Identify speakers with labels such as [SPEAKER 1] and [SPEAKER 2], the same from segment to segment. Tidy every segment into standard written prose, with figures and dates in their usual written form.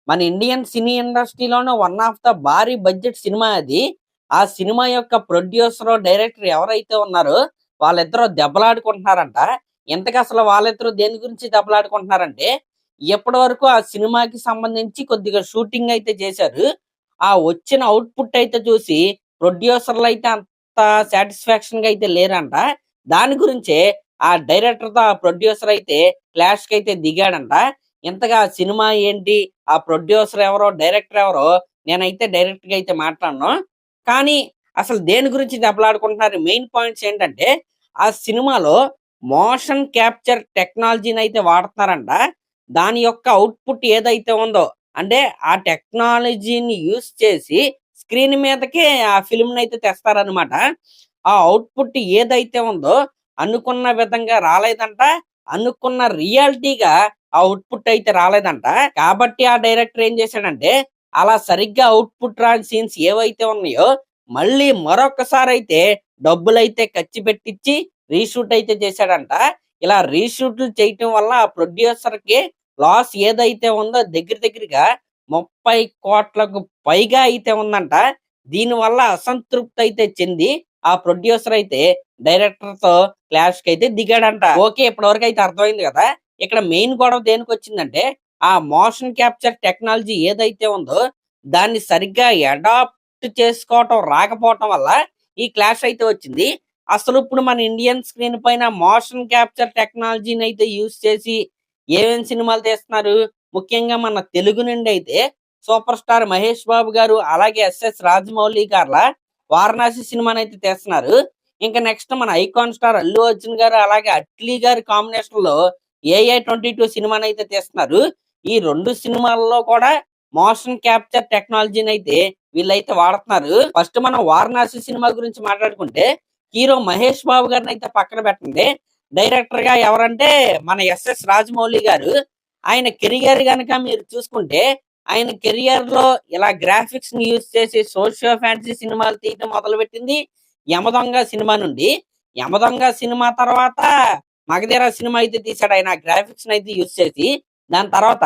[SPEAKER 1] మన Indian cine ఇండస్ట్రీలోనే one of the భారీ బడ్జెట్ సినిమా అది. ఆ సినిమా యొక్క ప్రొడ్యూసర్, డైరెక్టర్ ఎవరైతే ఉన్నారో వాళ్ళిద్దరూ దెబ్బలాడుకుంటున్నారంట. ఇంతకసలు వాళ్ళిద్దరూ దేని గురించి దెబ్బలాడుకుంటున్నారంటే, ఇప్పటివరకు ఆ సినిమాకి సంబంధించి కొద్దిగా షూటింగ్ అయితే చేశారు. ఆ వచ్చిన ఔట్‌పుట్ అయితే చూసి ప్రొడ్యూసర్‌లయితే అంత సాటిస్ఫాక్షన్‌గా అయితే లేరంట. దాని గురించే ఆ డైరెక్టర్‌తో ఆ ప్రొడ్యూసర్ అయితే క్లాష్‌కైతే దిగాడంట. ఇంతగా ఆ సినిమా ఏంటి? ఆ ప్రొడ్యూసర్ ఎవరో, డైరెక్టర్ ఎవరో నేనైతే డైరెక్ట్‌గా అయితే మాట్లాడను. కానీ అసలు దేని గురించి దెబ్బలాడుకుంటున్నారు? మెయిన్ పాయింట్స్ ఏంటంటే, ఆ సినిమాలో మోషన్ క్యాప్చర్ టెక్నాలజీనైతే వాడుతున్నారంట. దాని యొక్క ఔట్‌పుట్ ఏదైతే ఉందో, అంటే ఆ టెక్నాలజీని యూజ్ చేసి స్క్రీన్ మీదకే ఆ ఫిల్మ్‌నైతే తెస్తారనమాట. ఆ ఔట్‌పుట్ ఏదైతే ఉందో అనుకున్న విధంగా రాలేదంట. అనుకున్న రియాలిటీగా ఆ ఔట్‌పుట్ అయితే రాలేదంట. కాబట్టి ఆ డైరెక్టర్ ఏం చేశాడంటే, అలా సరిగ్గా ఔట్‌పుట్ రాని సీన్స్ ఏవైతే ఉన్నాయో, మళ్ళీ మరొకసారయితే డబ్బులైతే ఖర్చు పెట్టిచ్చి రీషూట్ అయితే చేశాడంట. ఇలా రీషూట్‌లు చేయటం వల్ల ఆ ప్రొడ్యూసర్‌కి లాస్ ఏదైతే ఉందో దగ్గర దగ్గరగా 30,00,00,000కు పైగా అయితే ఉందంట. దీనివల్ల అసంతృప్తి అయితే చెంది ఆ ప్రొడ్యూసర్ అయితే డైరెక్టర్‌తో క్లాష్‌కైతే దిగాడంట. ఓకే. ఇప్పటి వరకైతే అర్థమైంది గదా! ఇక్కడ మెయిన్ గొడవ దేనికొచ్చిందంటే, ఆ మోషన్ క్యాప్చర్ టెక్నాలజీ ఏదైతే ఉందో, దాన్ని సరిగ్గా అడాప్ట్ చేసుకోవటం రాకపోవటం వల్ల ఈ క్లాష్ అయితే వచ్చింది. అసలిప్పుడు మన ఇండియన్ స్క్రీన్ పైన మోషన్ క్యాప్చర్ టెక్నాలజీనైతే యూజ్ చేసి ఏమేం సినిమాలు తీస్తున్నారు? ముఖ్యంగా మన తెలుగు నుండైతే సూపర్ స్టార్ 'మహేష్ బాబు' గారు, అలాగే 'ఎస్.ఎస్. రాజమౌళి' గార్ల 'వారణాసి' సినిమానైతే తీస్తున్నారు. ఇంకా నెక్స్ట్ మన ఐకాన్ స్టార్ 'అల్లు అర్జున్' గారు, అలాగే 'అట్లీ' గారి కాంబినేషన్‌లో 'ఏఐ 22' సినిమానైతే తీస్తున్నారు. ఈ 2 సినిమాల్లో కూడా మోషన్ క్యాప్చర్ టెక్నాలజీనైతే వీళ్ళైతే వాడుతున్నారు. ఫస్ట్ మనం 'వారణాసి' సినిమా గురించి మాట్లాడుకుంటే, హీరో 'మహేష్ బాబు' గారినైతే పక్కన పెట్టండి. డైరెక్టర్‌గా ఎవరంటే మన 'ఎస్.ఎస్. రాజమౌళి' గారు. ఆయన కెరియర్ గనక మీరు చూసుకుంటే, ఆయన కెరియర్‌లో ఇలా గ్రాఫిక్స్‌ని యూజ్ చేసి సోషియో ఫ్యాంటసీ సినిమాలు తీయటం మొదలుపెట్టింది 'యమదొంగ' సినిమా నుండి. 'యమదొంగ' సినిమా తర్వాత 'మగధీర' సినిమా అయితే తీశాడాయన గ్రాఫిక్స్‌నైతే యూజ్ చేసి. దాని తర్వాత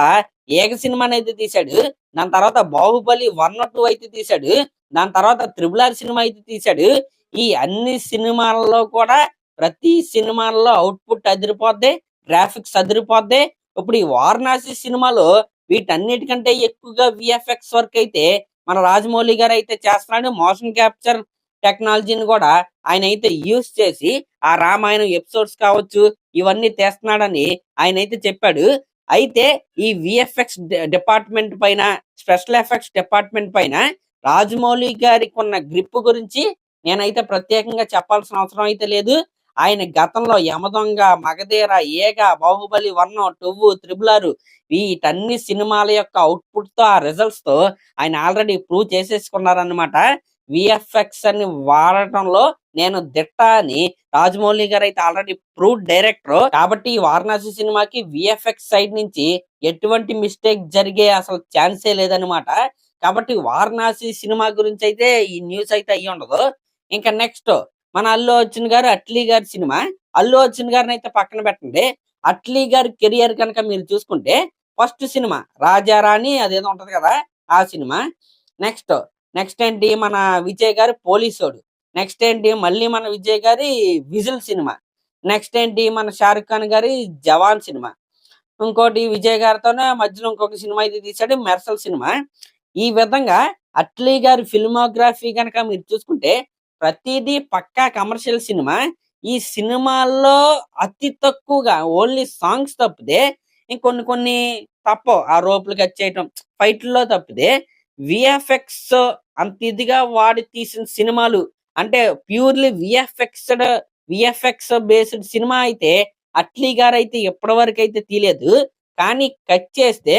[SPEAKER 1] 'ఏక' సినిమానైతే తీశాడు. దాని తర్వాత 'బాహుబలి 1, 2' అయితే తీశాడు. దాని తర్వాత 'త్రిబుల్ ఆర్' సినిమా అయితే తీశాడు. ఈ అన్ని సినిమాల్లో కూడా ప్రతి సినిమాల్లో ఔట్‌పుట్ అదిరిపోద్ది. గ్రాఫిక్స్ అదిరిపోద్ది. ఇప్పుడు ఈ 'వారణాసి' సినిమాలో వీటన్నిటికంటే ఎక్కువగా వీఎఫ్ఎక్స్ వర్క్ అయితే మన రాజమౌళి గారైతే చేస్తున్నాడు. మోషన్ క్యాప్చర్ టెక్నాలజీని గూడా ఆయనైతే యూజ్ చేసి ఆ రామాయణం ఎపిసోడ్స్ కావచ్చు, ఇవన్నీ తీస్తున్నాడని ఆయనైతే చెప్పాడు. అయితే ఈ వీఎఫ్ఎక్స్ డిపార్ట్‌మెంట్ పైన, స్పెషల్ ఎఫెక్ట్స్ డిపార్ట్‌మెంట్ పైన రాజమౌళి గారికున్న గ్రిప్ గురించి నేనైతే ప్రత్యేకంగా చెప్పాల్సిన అవసరం అయితే లేదు. ఆయన గతంలో 'యమదొంగ', 'మగధీర', 'ఏగ', 'బాహుబలి 1, 2, 'త్రిబుల్ ఆర్' వీటన్ని సినిమాల యొక్క ఔట్‌పుట్‌తో, ఆ రిజల్ట్స్‌తో ఆయన ఆల్రెడీ ప్రూవ్ చేసేసుకున్నారన్నమాట. వీఎఫ్ఎక్స్ అని వాడటంలో నేను దిట్ట అని రాజమౌళి గారైతే ఆల్రెడీ ప్రూవ్డ్ డైరెక్టర్. కాబట్టి ఈ 'వారణాసి' సినిమాకి వీఎఫ్ఎక్స్ సైడ్ నుంచి ఎటువంటి మిస్టేక్ జరిగే అసలు ఛాన్సే లేదన్నమాట. కాబట్టి 'వారణాసి' సినిమా గురించైతే ఈ న్యూస్ అయితే అయ్యుండదు. ఇంకా నెక్స్ట్ మన 'అల్లు అర్జున్' గారు 'అట్లీ' గారి సినిమా. 'అల్లు అర్జున్' గారినైతే పక్కన పెట్టండి. 'అట్లీ' గారి కెరియర్ గనక మీరు చూసుకుంటే ఫస్ట్ సినిమా 'రాజారాణి' అదేదో ఉంటది కదా! ఆ సినిమా. నెక్స్ట్, నెక్స్ట్ ఏంటి మన విజయ్ గారి 'పోలీసోడు'. నెక్స్ట్ ఏంటి మళ్ళీ మన విజయ్ గారి 'విజిల్' సినిమా. నెక్స్ట్ ఏంటి మన 'షారుఖ్ ఖాన్' గారి 'జవాన్' సినిమా. ఇంకోటి విజయ్ గారితోనే మధ్యలో ఇంకొక సినిమా అయితే తీశాడు 'మెర్సల్' సినిమా. ఈ విధంగా అట్లీ గారి ఫిల్మోగ్రఫీ గనక మీరు చూసుకుంటే ప్రతీదీ పక్కా కమర్షియల్ సినిమా. ఈ సినిమాల్లో అతి తక్కువగా ఓన్లీ సాంగ్స్ తప్పితే ఇంకొన్ని కొన్ని తప్పవు. ఆ రోపులు కట్ చేయటం, ఫైట్‌ల్లో తప్పితే వీఎఫ్ఎక్స్ అంత ఇదిగా వాడి తీసిన సినిమాలు అంటే ప్యూర్‌లీ వీఎఫ్ఎక్స్ బేస్డ్ సినిమా అయితే అట్లీ గారైతే ఇప్పటి వరకైతే తీయలేదు. కానీ కట్ చేస్తే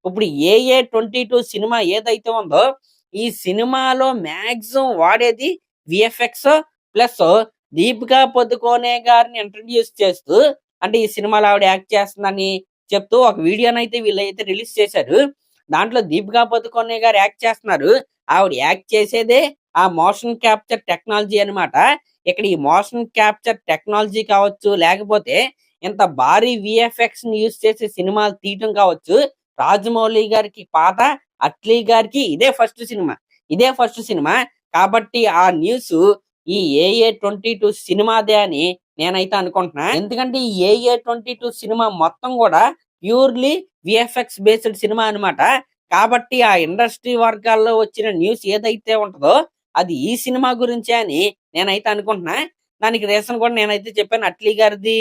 [SPEAKER 1] ఇప్పుడు 'ఏఏ 22' సినిమా ఏదైతే ఉందో, ఈ సినిమాలో మాక్సిమం వాడేది వీఎఫ్ఎక్స్ ప్లస్ దీపికా పదుకొనె గారిని ఇంట్రొడ్యూస్ చేస్తూ, అంటే ఈ సినిమాలో ఆవిడ యాక్ట్ చేస్తుందని చెప్తూ ఒక వీడియోనైతే వీళ్ళైతే రిలీజ్ చేశారు. దాంట్లో దీపికా పదుకొనె గారు యాక్ట్ చేస్తున్నారు. ఆవిడ యాక్ట్ చేసేదే ఆ మోషన్ క్యాప్చర్ టెక్నాలజీ అన్నమాట. ఇక్కడ ఈ మోషన్ క్యాప్చర్ టెక్నాలజీ కావచ్చు, లేకపోతే ఇంత భారీ వీఎఫ్ఎక్స్‌ని యూజ్ చేసి సినిమాలు తీయటం కావచ్చు, రాజమౌళి గారికి పాత, అట్లీ గారికి ఇదే ఫస్ట్ సినిమా. కాబట్టి ఆ న్యూస్ ఈ ఏఏ 22 సినిమాదే అని నేనైతే అనుకుంటున్నా. ఎందుకంటే ఈ ఏఏ 22 సినిమా మొత్తం కూడా ప్యూర్లీ విఎఫ్ఎక్స్ బేస్డ్ సినిమా అన్నమాట. కాబట్టి ఆ ఇండస్ట్రీ వర్గాల్లో వచ్చిన న్యూస్ ఏదైతే ఉంటదో అది ఈ సినిమా గురించే అని నేనైతే అనుకుంటున్నా. దానికి రీజన్ కూడా నేనైతే చెప్పాను. అట్లీ గారిది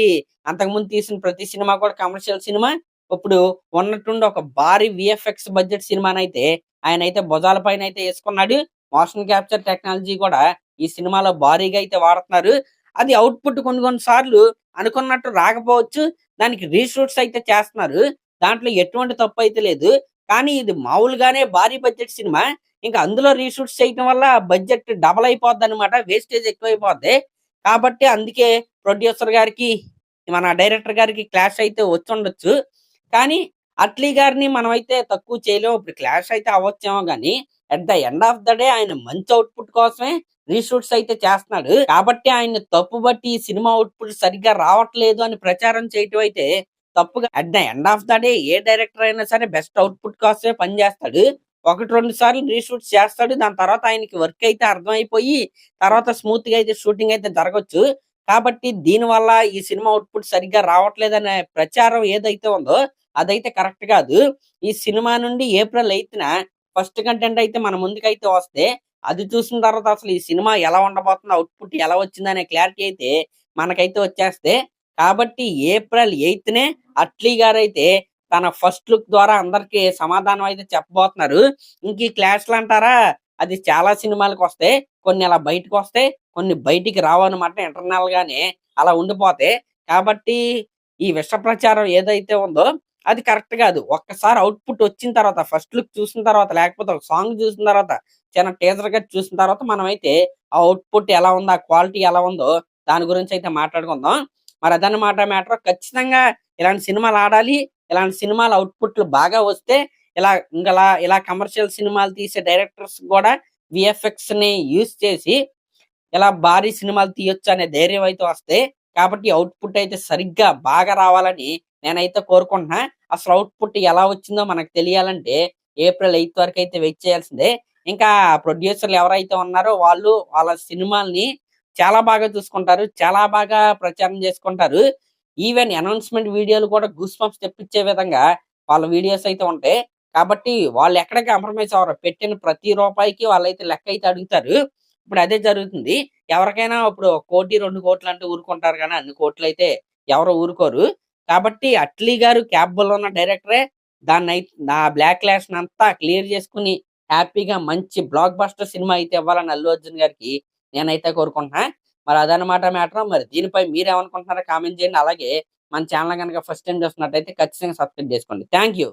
[SPEAKER 1] అంతకుముందు తీసిన ప్రతి సినిమా కూడా కమర్షియల్ సినిమా. ఇప్పుడు ఉన్నట్టుండి ఒక భారీ విఎఫ్ఎక్స్ బడ్జెట్ సినిమానైతే ఆయనైతే భుజాల పైనైతే యేసుకున్నాడు. మోషన్ క్యాప్చర్ టెక్నాలజీ కూడా ఈ సినిమాలో భారీగా అయితే వాడుతున్నారు. అది ఔట్‌పుట్ కొన్ని కొన్ని సార్లు అనుకున్నట్టు రాకపోవచ్చు. దానికి రీషూట్స్ అయితే చేస్తున్నారు. దాంట్లో ఎటువంటి తప్పైతే లేదు. కానీ ఇది మామూలుగానే భారీ బడ్జెట్ సినిమా. ఇంకా అందులో రీషూట్స్ చేయటం వల్ల బడ్జెట్ డబుల్ అయిపోద్దనమాట. వేస్టేజ్ ఎక్కువైపోద్ది. కాబట్టి అందుకే ప్రొడ్యూసర్ గారికి, మన డైరెక్టర్ గారికి క్లాష్ అయితే వచ్చుండొచ్చు. కానీ అట్లీ గారిని మనమైతే తక్కువ చేయలేం. ఇప్పుడు క్లాష్ అయితే అవ్వచ్చేమో గానీ, at the end of the day ఆయన మంచి ఔట్‌పుట్ కోసమే రీషూట్స్ అయితే చేస్తున్నాడు. కాబట్టి ఆయన్ని తప్పుబట్టి ఈ సినిమా ఔట్‌పుట్ సరిగ్గా రావట్లేదు అని ప్రచారం చేయటం అయితే తప్పుగా. At the end of the day A director అయినా సరే బెస్ట్ ఔట్‌పుట్ కోసమే పనిచేస్తాడు. 1, 2 సార్లు రీషూట్స్ చేస్తాడు. దాని తర్వాత ఆయనకి వర్క్ అయితే అర్థమైపోయి తర్వాత స్మూత్‌గా అయితే షూటింగ్ అయితే జరగొచ్చు. కాబట్టి దీనివల్ల ఈ సినిమా ఔట్‌పుట్ సరిగ్గా రావట్లేదనే ప్రచారం ఏదైతే ఉందో అదైతే కరెక్ట్ కాదు. ఈ సినిమా నుండి ఏప్రిల్ 8న ఫస్ట్ కంటెంట్ అయితే మన ముందుకైతే వస్తే, అది చూసిన తర్వాత అసలు ఈ సినిమా ఎలా ఉండబోతుంది, ఔట్‌పుట్ ఎలా వచ్చిందనే క్లారిటీ అయితే మనకైతే వచ్చేస్తే, కాబట్టి ఏప్రిల్ 8నే అట్లీ గారైతే తన ఫస్ట్ లుక్ ద్వారా అందరికి సమాధానం అయితే చెప్పబోతున్నారు. ఇంక ఈ క్లాష్‌లంటారా, అది చాలా సినిమాలకొస్తాయి. కొన్ని అలా బయటకొస్తాయి. కొన్ని బయటికి రావన్నమాట. ఇంటర్నల్ గానే అలా ఉండిపోతాయి. కాబట్టి ఈ విష ప్రచారం ఏదైతే ఉందో అది కరెక్ట్ కాదు. ఒక్కసారి ఔట్‌పుట్ వచ్చిన తర్వాత, ఫస్ట్ లుక్ చూసిన తర్వాత, లేకపోతే ఒక సాంగ్ చూసిన తర్వాత, చిన్న టీజర్ కట్ చూసిన తర్వాత మనమైతే ఆ ఔట్‌పుట్ ఎలా ఉందో, ఆ క్వాలిటీ ఎలా ఉందో దాని గురించైతే మాట్లాడుకుందాం. మరి అదన్నమాట మ్యాటర్. ఖచ్చితంగా ఇలాంటి సినిమాలు ఆడాలి. ఇలాంటి సినిమాల ఔట్‌పుట్‌లు బాగా వస్తే ఇలా కమర్షియల్ సినిమాలు తీసే డైరెక్టర్స్ కూడా వీఎఫ్ఎక్స్‌ని యూజ్ చేసి ఇలా భారీ సినిమాలు తీయొచ్చు అనే ధైర్యం అయితే వస్తే, కాబట్టి ఔట్‌పుట్ అయితే సరిగ్గా బాగా రావాలని నేనైతే కోరుకుంటున్నా. అసలు ఔట్‌పుట్ ఎలా వచ్చిందో మనకు తెలియాలంటే ఏప్రిల్ 8 వరకైతే వెయిట్ చేయాల్సిందే. ఇంకా ప్రొడ్యూసర్‌లు ఎవరైతే ఉన్నారో వాళ్ళు వాళ్ళ సినిమాల్ని చాలా బాగా చూసుకుంటారు. చాలా బాగా ప్రచారం చేసుకుంటారు. ఈవెన్ అనౌన్స్‌మెంట్ వీడియోలు కూడా గూస్ బంప్స్ తెప్పించే విధంగా వాళ్ళ వీడియోస్ అయితే ఉంటాయి. కాబట్టి వాళ్ళు ఎక్కడ కాంప్రమైజ్ అవ్వరు. పెట్టిన ప్రతి రూపాయికి వాళ్ళైతే లెక్క అయితే అడుగుతారు. ఇప్పుడు అదే జరుగుతుంది. ఎవరికైనా ఇప్పుడు 1,00,00,000, 2,00,00,000 అంటే ఊరుకుంటారు గానీ, అన్ని కోట్లయితే ఎవరు ఊరుకోరు. కాబట్టి అట్లీ గారు క్యాపబుల్ ఉన్న డైరెక్టరే. నా బ్యాక్‌లాష్‌నంతా క్లియర్ చేసుకొని, హ్యాపీగా మంచి బ్లాక్ బస్టర్ సినిమా అయితే ఇవ్వాలని అల్లు అర్జున్ గారికి నేనైతే కోరుకుంటున్నా. మరి అదన్నమాట మ్యాటర్. మరి దీనిపై మీరేమనుకుంటున్నారో కామెంట్ చేయండి. అలాగే మన ఛానెల్ గనక ఫస్ట్ టైమ్ చూస్తున్నట్టయితే ఖచ్చితంగా సబ్స్క్రైబ్ చేసుకోండి. Thank you.